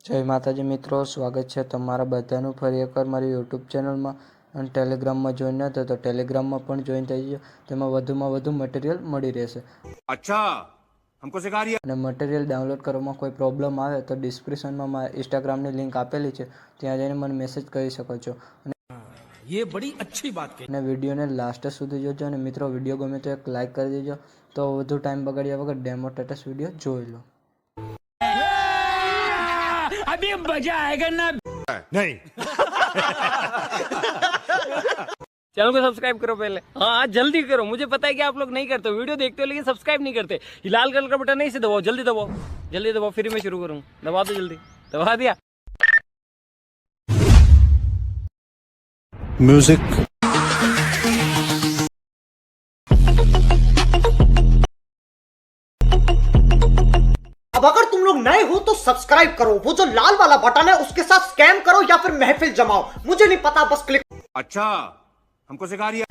જય માતાજી મિત્રો, સ્વાગત છે તમારા બધાનું ફરી એકવાર મારી યુટ્યુબ ચેનલમાં અને ટેલિગ્રામમાં જોઈન ન થયો તો ટેલિગ્રામમાં પણ જોઈન થઈ ગયો. તેમાં વધુમાં વધુ મટીરિયલ મળી રહેશે. અચ્છા, હમકો સિખા રહ્યા. અને મટીરિયલ ડાઉનલોડ કરવામાં કોઈ પ્રોબ્લેમ આવે તો ડિસ્ક્રિપ્શનમાં મારા ઇન્સ્ટાગ્રામની લિંક આપેલી છે, ત્યાં જઈને મને મેસેજ કરી શકો છો. ये बड़ी अच्छी बात कही. અને વિડીયોને લાસ્ટ સુધી જોજો. અને મિત્રો, વિડીયો ગમે તો એક લાઇક કરી દેજો. તો વધુ ટાઈમ બગાડ્યા વગર ડેમો સ્ટેટસ વિડીયો જોઈ લો. अभी मजा आएगा ना. नहीं. चैनल को सब्सक्राइब करो पहले. हाँ जल्दी करो, मुझे पता है कि आप लोग नहीं करते, वीडियो देखते हो लेकिन सब्सक्राइब नहीं करते. ये लाल कलर का बटन नहीं से दबाओ, जल्दी दबाओ, जल्दी दबाओ, फिर मैं शुरू करूँ. दबा दो जल्दी, दबा दिया. म्यूजिक. अब अगर तुम लोग नए हो तो सब्सक्राइब करो, वो जो लाल वाला बटन है उसके साथ स्कैम करो या फिर महफिल जमाओ, मुझे नहीं पता, बस क्लिक. अच्छा, हमको सिखा रिया.